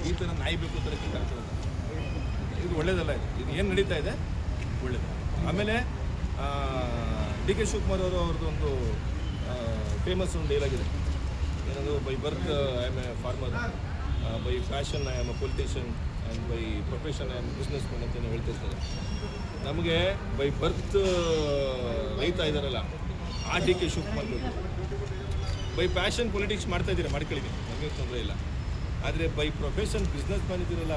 ಈ ಥರ ನಾಯಿ ಬೇಕು ಥರ ಕಿತ್ತಾಡ್ತಾರೆ. ಇದು ಒಳ್ಳೇದಲ್ಲ. ಇದು ಏನು ನಡೀತಾ ಇದೆ ಒಳ್ಳೇದು. ಆಮೇಲೆ ಡಿ ಕೆ ಶಿವಕುಮಾರ್ ಅವ್ರದ್ದೊಂದು ಫೇಮಸ್ ಒಂದು ಡೈಲಾಗ್ ಇದೆ, ಏನದು, by birth I am A farmer, by fashion I am A politician and by profession I am business man ಅಂತ ಹೇಳ್ತಿರ್ತಾರೆ. ನಮಗೆ ಬೈ ಬರ್ತ್ ರೈತ ಇದ್ದಾರಲ್ಲ ಆ ಡಿ ಕೆ ಶಿವಕುಮಾರ್ ಬೇಕು. ಬೈ ಪ್ಯಾಷನ್ ಪೊಲಿಟಿಕ್ಸ್ ಮಾಡ್ತಾ ಇದ್ದೀರಾ, ಮಾಡ್ಕೊಳ್ಳಿ, ನಮಗೆ ತೊಂದರೆ ಇಲ್ಲ. ಆದರೆ ಬೈ ಪ್ರೊಫೆಷನ್ ಬಿಸ್ನೆಸ್ ಮ್ಯಾನ್ ಇದ್ದೀರಲ್ಲ,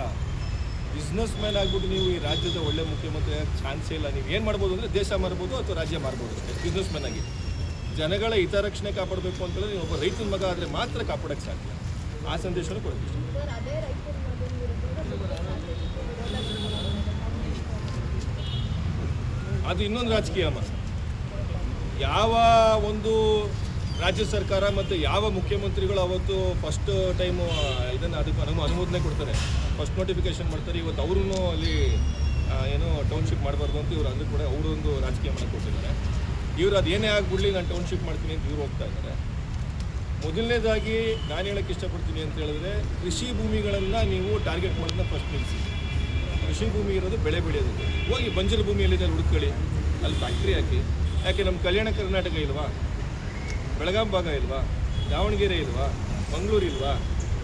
ಬಿಸ್ನೆಸ್ ಮ್ಯಾನ್ ಆಗ್ಬಿಟ್ಟು ನೀವು ಈ ರಾಜ್ಯದ ಒಳ್ಳೆ ಮುಖ್ಯಮಂತ್ರಿ ಆಗಕ್ಕೆ ಚಾನ್ಸೇ ಇಲ್ಲ. ನೀವು ಏನು ಮಾಡ್ಬೋದು ಅಂದರೆ ದೇಶ ಮಾರ್ಬೋದು ಅಥವಾ ರಾಜ್ಯ ಮಾರ್ಬೋದು ಅಷ್ಟೇ. ಬಿಸ್ನೆಸ್ ಮ್ಯಾನ್ ಆಗಿ ಜನಗಳ ಹಿತರಕ್ಷಣೆ ಕಾಪಾಡಬೇಕು ಅಂತೇಳಿ ನೀವು ಒಬ್ಬ ರೈತನ ಮಗ ಆದರೆ ಮಾತ್ರ ಕಾಪಾಡೋಕ್ಕೆ ಸಾಧ್ಯ. ಆ ಸಂದೇಶವನ್ನು ಕೊಡೋದು ಇಷ್ಟ. ಅದು ಇನ್ನೊಂದು ರಾಜಕೀಯ ಅಮ್ಮ. ಯಾವ ಒಂದು ರಾಜ್ಯ ಸರ್ಕಾರ ಮತ್ತು ಯಾವ ಮುಖ್ಯಮಂತ್ರಿಗಳು ಅವತ್ತು ಫಸ್ಟ್ ಟೈಮು ಇದನ್ನು ಅದಕ್ಕೆ ಅನುಮೋದನೆ ಕೊಡ್ತಾರೆ, ಫಸ್ಟ್ ನೋಟಿಫಿಕೇಶನ್ ಮಾಡ್ತಾರೆ. ಇವತ್ತು ಅವ್ರೂ ಅಲ್ಲಿ ಏನೋ ಟೌನ್ಶಿಪ್ ಮಾಡಬಾರ್ದು ಅಂತ ಇವರು ಅಂದರೂ ಕೂಡ ಅವರೊಂದು ರಾಜಕೀಯ ಮಾಡಕ್ಕೆ ಕೊಟ್ಟಿದ್ದಾರೆ. ಇವರು ಅದೇನೇ ಆಗ್ಬಿಡ್ಲಿ ನಾನು ಟೌನ್ಶಿಪ್ ಮಾಡ್ತೀನಿ ಅಂತ ಇವ್ರು ಹೋಗ್ತಾ ಇದ್ದಾರೆ. ಮೊದಲನೇದಾಗಿ ನಾನು ಹೇಳೋಕ್ಕೆ ಇಷ್ಟಪಡ್ತೀನಿ ಅಂತ ಹೇಳಿದ್ರೆ, ಕೃಷಿ ಭೂಮಿಗಳನ್ನು ನೀವು ಟಾರ್ಗೆಟ್ ಮಾಡೋದನ್ನ ಫಸ್ಟ್ ನಿಲ್ಲಿಸಿ. ಕೃಷಿ ಭೂಮಿ ಇರೋದು ಬೆಳೆ ಬೆಳೆಯೋದಕ್ಕೆ. ಹೋಗಿ ಬಂಜರು ಭೂಮಿಯಲ್ಲಿದೆ ಹುಡುಕೊಳ್ಳಿ, ಅಲ್ಲಿ ಫ್ಯಾಕ್ಟ್ರಿ ಹಾಕಿ. ಯಾಕೆ ನಮ್ಮ ಕಲ್ಯಾಣ ಕರ್ನಾಟಕ ಇಲ್ವಾ, ಬೆಳಗಾಂ ಭಾಗ ಇಲ್ವಾ, ದಾವಣಗೆರೆ ಇಲ್ವಾ, ಮಂಗಳೂರು ಇಲ್ವಾ,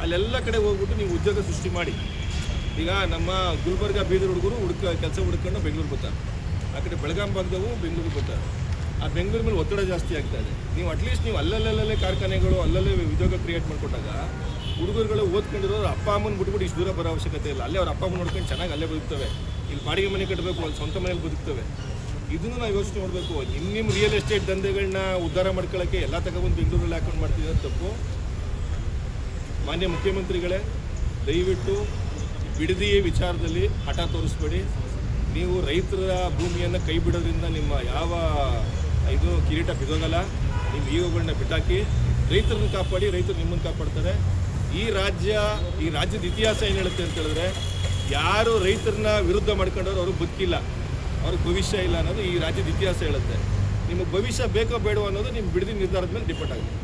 ಅಲ್ಲೆಲ್ಲ ಕಡೆ ಹೋಗ್ಬಿಟ್ಟು ನೀವು ಉದ್ಯೋಗ ಸೃಷ್ಟಿ ಮಾಡಿ. ಈಗ ನಮ್ಮ ಗುಲ್ಬರ್ಗ ಬೀದರ್ ಹುಡುಗರು ಕೆಲಸ ಹುಡ್ಕೊಂಡು ಬೆಂಗಳೂರು ಬರ್ತಾರೆ, ಆ ಕಡೆ ಬೆಳಗಾಂ ಭಾಗದವು ಬೆಂಗಳೂರಿಗೆ ಬರ್ತಾರೆ. ಆ ಬೆಂಗಳೂರು ಮೇಲೆ ಒತ್ತಡ ಜಾಸ್ತಿ ಆಗ್ತಾ ಇದೆ. ನೀವು ಅಟ್ಲೀಸ್ಟ್ ನೀವು ಅಲ್ಲಲ್ಲೇ ಕಾರ್ಖಾನೆಗಳು ಅಲ್ಲಲ್ಲೇ ಉದ್ಯೋಗ ಕ್ರಿಯೇಟ್ ಮಾಡ್ಕೊಂಡಾಗ ಹುಡುಗರುಗಳು ಓದ್ಕೊಂಡಿರೋರು ಅಪ್ಪ ಅಮ್ಮನ ಬಿಟ್ಬಿಟ್ಟು ಇಷ್ಟು ದೂರ ಬರೋ ಅವಶ್ಯಕತೆ ಇಲ್ಲ. ಅಲ್ಲೇ ಅವ್ರ ಅಪ್ಪ ಅಮ್ಮನ ನೋಡ್ಕೊಂಡು ಚೆನ್ನಾಗಿ ಅಲ್ಲೇ ಬದುಕ್ತವೆ. ಇಲ್ಲಿ ಬಾಡಿಗೆ ಮನೆ ಕಟ್ಟಬೇಕು, ಅಲ್ಲಿ ಸ್ವಂತ ಮನೇಲಿ ಬದುಕ್ತವೆ. ಇದನ್ನು ನಾವು ಯೋಚನೆ ಮಾಡಬೇಕು. ನಿಮ್ಮ ರಿಯಲ್ ಎಸ್ಟೇಟ್ ದಂಧೆಗಳನ್ನ ಉದ್ಧಾರ ಮಾಡ್ಕೊಳ್ಳೋಕ್ಕೆ ಎಲ್ಲ ತಗೊಬಂದು ಬೆಂಗಳೂರಲ್ಲಿ ಹಾಕೊಂಡು ಮಾಡ್ತಿದ್ದಾರೆ ತಪ್ಪು. ಮಾನ್ಯ ಮುಖ್ಯಮಂತ್ರಿಗಳೇ, ದಯವಿಟ್ಟು ಬಿಡದಿ ವಿಚಾರದಲ್ಲಿ ಹಠ ತೋರಿಸ್ಬೇಡಿ. ನೀವು ರೈತರ ಭೂಮಿಯನ್ನು ಕೈ ಬಿಡೋದ್ರಿಂದ ನಿಮ್ಮ ಯಾವ ಇದು ಕಿರೀಟ ಬಿದ್ದೋಗಲ್ಲ. ನಿಮ್ಮ ಈಗೋಗಳನ್ನ ಬಿಟ್ಟಾಕಿ ರೈತರನ್ನ ಕಾಪಾಡಿ, ರೈತರು ನಿಮ್ಮನ್ನು ಕಾಪಾಡ್ತಾರೆ. ಈ ರಾಜ್ಯದ ಇತಿಹಾಸ ಏನು ಹೇಳುತ್ತೆ ಅಂತ ಹೇಳಿದ್ರೆ, ಯಾರು ರೈತರನ್ನ ವಿರುದ್ಧ ಮಾಡ್ಕೊಂಡವ್ರು ಅವ್ರಿಗೆ ಬದುಕಿಲ್ಲ, ಅವ್ರಿಗೆ ಭವಿಷ್ಯ ಇಲ್ಲ ಅನ್ನೋದು ಈ ರಾಜ್ಯದ ಇತಿಹಾಸ ಹೇಳುತ್ತೆ. ನಿಮಗೆ ಭವಿಷ್ಯ ಬೇಕೋ ಬೇಡೋ ಅನ್ನೋದು ನಿಮ್ಮ ಬಿಡದಿ ನಿರ್ಧಾರದ ಮೇಲೆ ಡಿಪೆಂಡ್ ಆಗುತ್ತೆ.